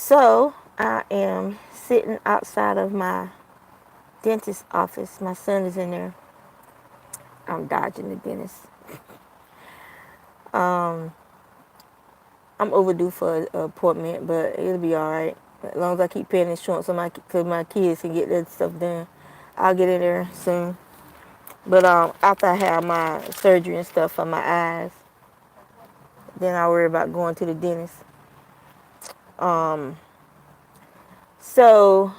So I am sitting outside of my dentist's office. My son is in there. I'm dodging the dentist. Um, I'm overdue for an appointment, but it'll be all right. As long as I keep paying insurance so my kids can get that stuff done, I'll get in there soon. But after I have my surgery and stuff for my eyes, then I worry about going to the dentist. Um, so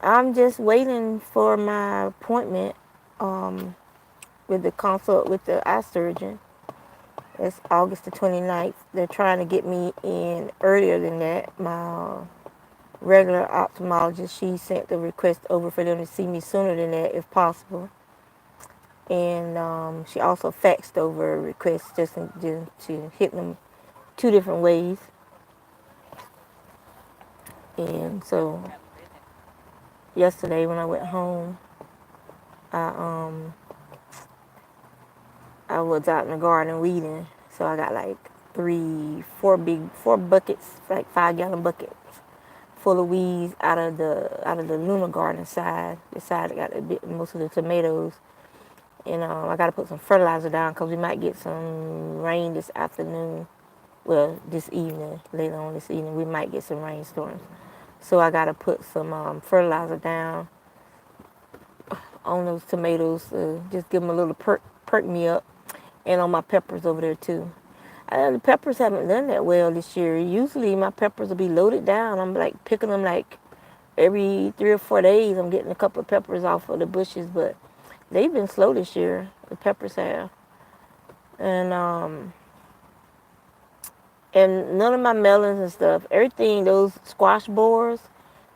I'm just waiting for my appointment um, with the consult with the eye surgeon. It's August the 29th. They're trying to get me in earlier than that. My regular ophthalmologist, she sent the request over for them to see me sooner than that if possible. And she also faxed over a request just to hit them two different ways. And so yesterday when I went home, I um I was out in the garden weeding, so I got like four buckets, like 5-gallon buckets full of weeds out of the lunar garden side, the side that got most of the tomatoes. And I got to put some fertilizer down because we might get some rain this afternoon. Well, this evening, later on this evening, we might get some rainstorms. So I got to put some fertilizer down on those tomatoes, just give them a little perk me up, and on my peppers over there too. The peppers haven't done that well this year. Usually my peppers will be loaded down. I'm like picking them like every 3 or 4 days. I'm getting a couple of peppers off of the bushes, but they've been slow this year. The peppers have, and none of my melons and stuff. Everything, those squash borers,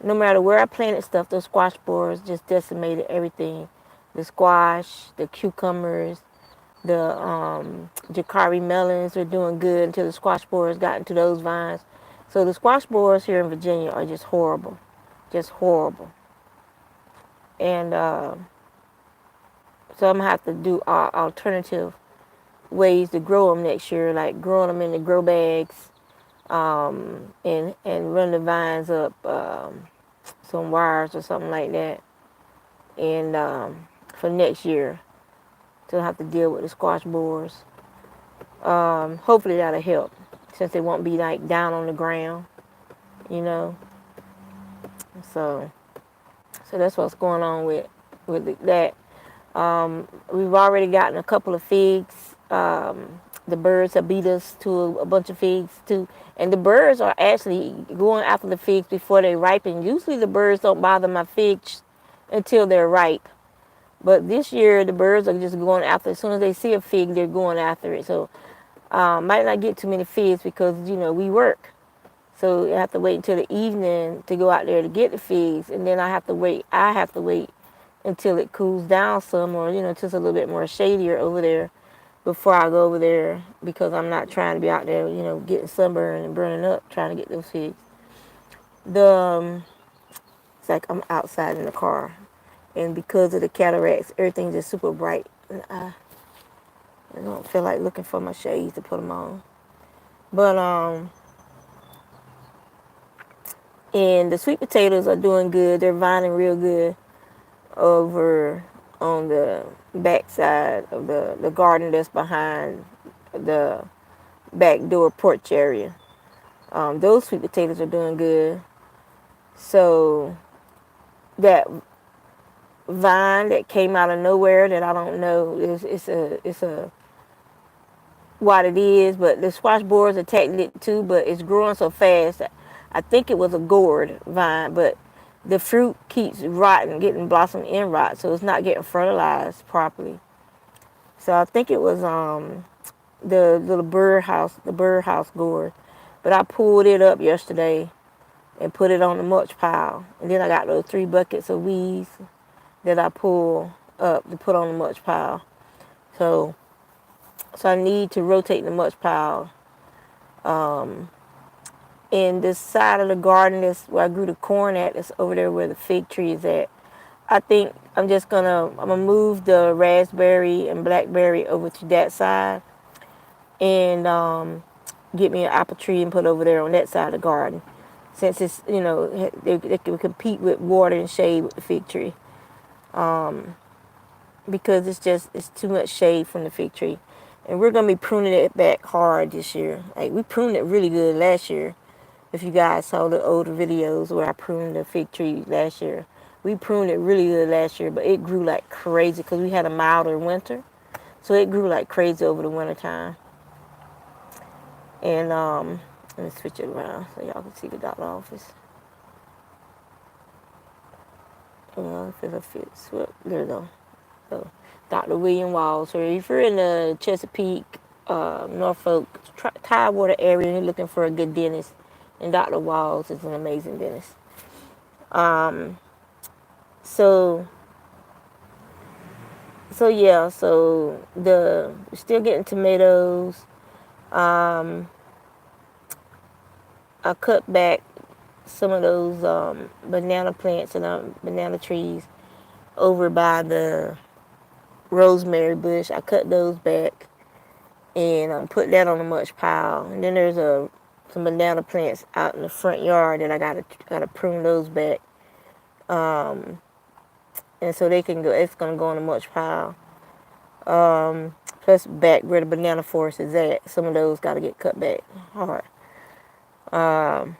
no matter where I planted stuff, those squash borers just decimated everything. The squash, the cucumbers, the Jacari melons are doing good until the squash borers got into those vines. So the squash borers here in Virginia are just horrible. Just horrible. And so I'm going to have to do alternative ways to grow them next year, like growing them in the grow bags and run the vines up some wires or something like that. And for next year, to have to deal with the squash borers. Hopefully that'll help, since they won't be like down on the ground, you know. So that's what's going on with that. We've already gotten a couple of figs. The birds have beat us to a bunch of figs too, and the birds are actually going after the figs before they ripen. Usually the birds don't bother my figs until they're ripe. But this year, the birds are just going after. As soon as they see a fig, they're going after it. So might not get too many figs because, we work. So I have to wait until the evening to go out there to get the figs. And then I have to wait until it cools down some, or, just a little bit more shadier over there before I go over there, because I'm not trying to be out there, getting sunburned and burning up trying to get those figs. It's like I'm outside in the car. And because of the cataracts, everything's just super bright. And I don't feel like looking for my shades to put them on. But, and the sweet potatoes are doing good. They're vining real good over on the back side of the garden that's behind the back door porch area. Those sweet potatoes are doing good. So that vine that came out of nowhere that I don't know, it's a what it is, but the squash borers attacked it too, but it's growing so fast. I think it was a gourd vine, but the fruit keeps rotting, getting blossom end rot, so it's not getting fertilized properly. So I think it was the little bird house gourd. But I pulled it up yesterday and put it on the mulch pile. And then I got those 3 buckets of weeds that I pull up to put on the mulch pile. So I need to rotate the mulch pile. In this side of the garden, that's where I grew the corn at, it's over there where the fig tree is at. I think I'm gonna move the raspberry and blackberry over to that side. And get me an apple tree and put over there on that side of the garden. Since it's, they can compete with water and shade with the fig tree. Because it's too much shade from the fig tree. And we're going to be pruning it back hard this year. Like, we pruned it really good last year. If you guys saw the older videos where I pruned the fig tree last year. We pruned it really good last year, but it grew like crazy because we had a milder winter. So it grew like crazy over the winter time. And let me switch it around so y'all can see the doctor office. If it'll fit, there we go. So, Dr. William Walls. So if you're in the Chesapeake, Norfolk, Tidewater area and you're looking for a good dentist, and Dr. Walls is an amazing dentist. So we're still getting tomatoes. I cut back some of those banana plants and banana trees over by the rosemary bush. I cut those back and put that on a mulch pile. And then there's some banana plants out in the front yard that I gotta prune those back. And so they can go. It's gonna go on a mulch pile. Plus back where the banana forest is at, some of those gotta get cut back hard. And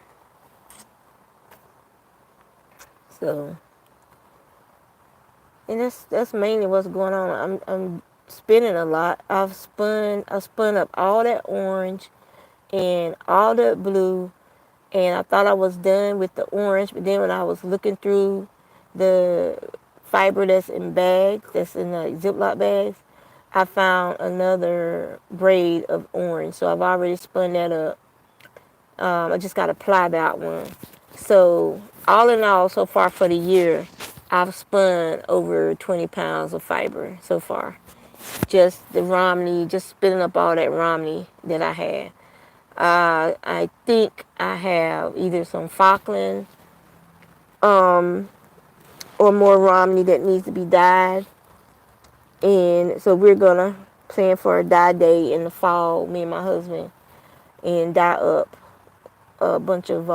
that's mainly what's going on. I'm spinning a lot. I spun up all that orange and all that blue, and I thought I was done with the orange, but then when I was looking through the fiber that's in bags, that's in the Ziploc bags, I found another braid of orange. So I've already spun that up. I just got to apply that one. So all in all, so far for the year, I've spun over 20 pounds of fiber so far. Just the Romney, just spinning up all that Romney that I had. I think I have either some Falkland or more Romney that needs to be dyed. And so we're going to plan for a dye day in the fall, me and my husband, and dye up a bunch of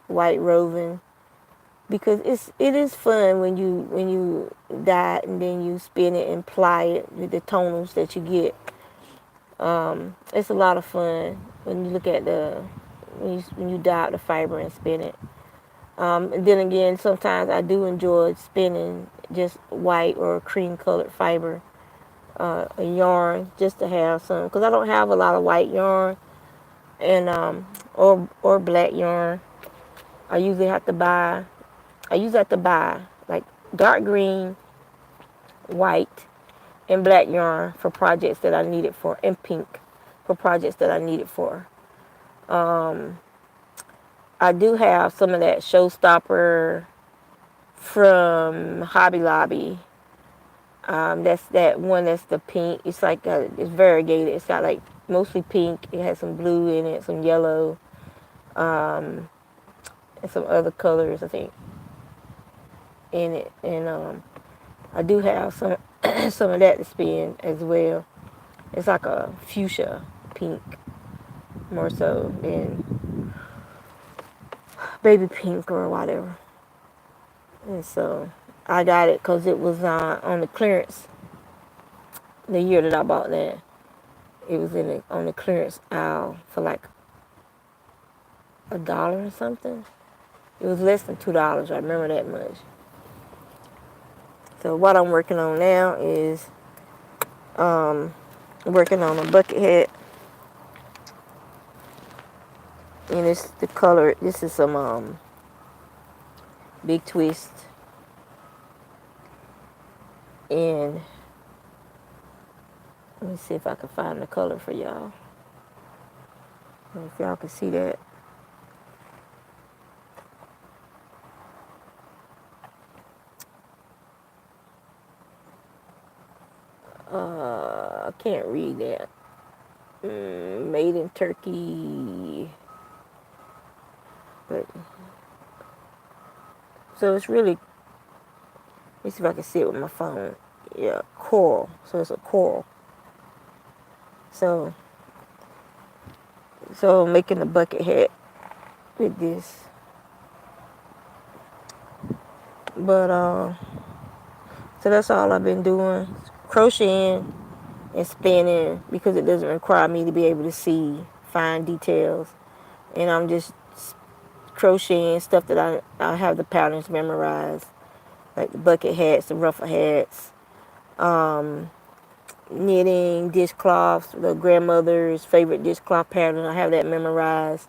white roving, because it is fun when you dye it and then you spin it and apply it with the tonals that you get. It's a lot of fun when you look at when you dye out the fiber and spin it. And then again, sometimes I do enjoy spinning just white or cream colored fiber, a yarn, just to have some, because I don't have a lot of white yarn and or black yarn. I usually have to buy like dark green, white, and black yarn for projects that I need it for, and pink for projects that I need it for. I do have some of that Showstopper from Hobby Lobby. That's that one that's the pink. It's like it's variegated. It's got like mostly pink. It has some blue in it, some yellow, and some other colors, I think, in it. And I do have some some of that to spin as well. It's like a fuchsia pink, more so than baby pink or whatever. And so I got it because it was on the clearance the year that I bought that. It was on the clearance aisle for like $1 or something. It was less than $2. I remember that much. So what I'm working on now is working on a bucket hat. And it's the color. This is some Big Twist. And let me see if I can find the color for y'all. If y'all can see that. I can't read that. Made in Turkey. But so it's really, let me see if I can see it with my phone. Yeah, coral. So it's a coral. So So I'm making a bucket hat with this. But so that's all I've been doing. Crocheting and spinning because it doesn't require me to be able to see fine details. And I'm just crocheting stuff that I have the patterns memorized. Like the bucket hats, the ruffle hats, um, knitting, dishcloths, the grandmother's favorite dishcloth pattern. I have that memorized.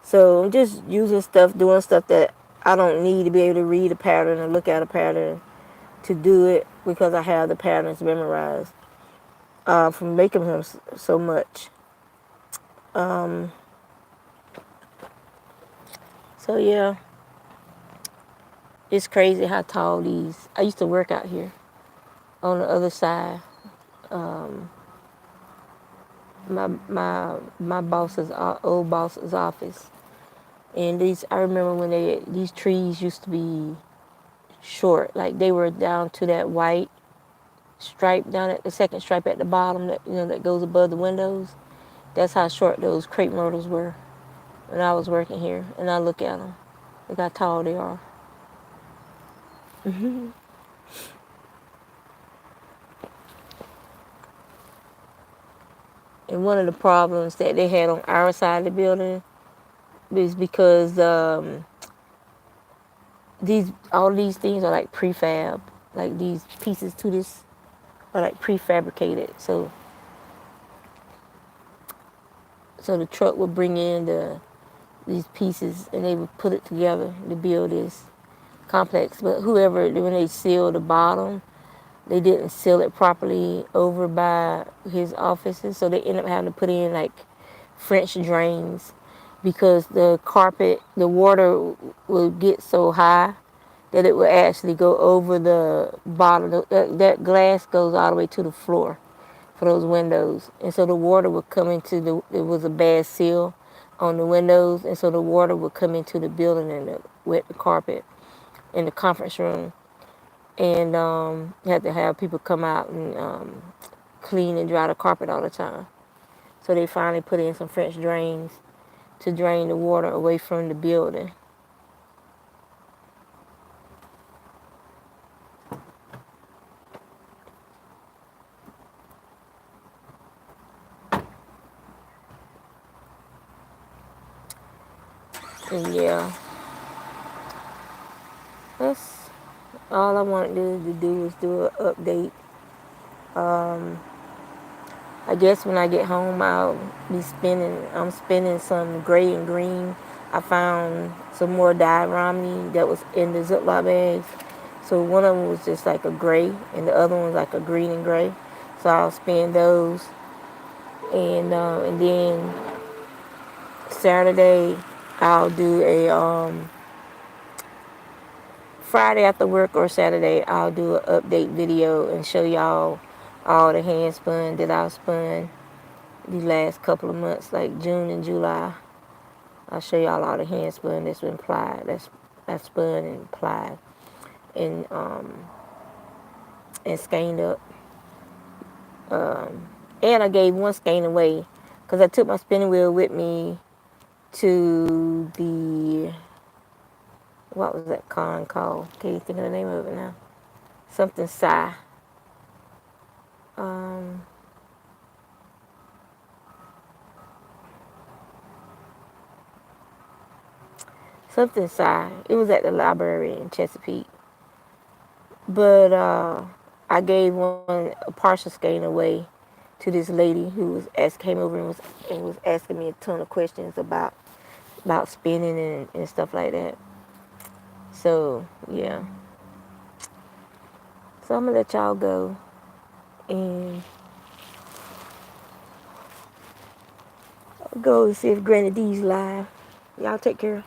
So I'm just using stuff, doing stuff that I don't need to be able to read a pattern or look at a pattern to do it because I have the patterns memorized from making them so much. Um, so yeah, it's crazy how tall these. I used to work out here on the other side. Um, my boss's old boss's office, and these I remember when these trees used to be short, like they were down to that white stripe down at the second stripe at the bottom that that goes above the windows. That's how short those crepe myrtles were when I was working here, and I look at them. Look how tall they are. And one of the problems that they had on our side of the building is because all these things are like prefab, like these pieces to this are like prefabricated. So the truck would bring in these pieces and they would put it together to build this complex. But whoever, when they sealed the bottom, they didn't seal it properly over by his offices, so they ended up having to put in like French drains because the carpet, the water would get so high that it would actually go over the bottom. That glass goes all the way to the floor for those windows, and so the water would come into it was a bad seal on the windows, and so the water would come into the building and wet the carpet in the conference room. And you had to have people come out and clean and dry the carpet all the time. So they finally put in some French drains to drain the water away from the building. And yeah, that's all I wanted to do was do an update. Um, I guess when I get home, I'm spinning some gray and green. I found some more dye Romney that was in the Ziploc bags. So one of them was just like a gray, and the other one was like a green and gray. So I'll spin those, and then Saturday I'll do a Friday after work or Saturday I'll do an update video and show y'all all the hand spun that I've spun these last couple of months, like June and July. I'll show y'all all the hand spun that's been plied, that's spun and plied and skeined up. And I gave one skein away because I took my spinning wheel with me to the, what was that con called? Can you think of the name of it now? Something Psi. Um, Something Psi. It was at the library in Chesapeake. But I gave a partial skein away to this lady who came over and was asking me a ton of questions about spinning and stuff like that. So yeah. So I'm gonna let y'all go and go and see if Granny D's live. Y'all take care.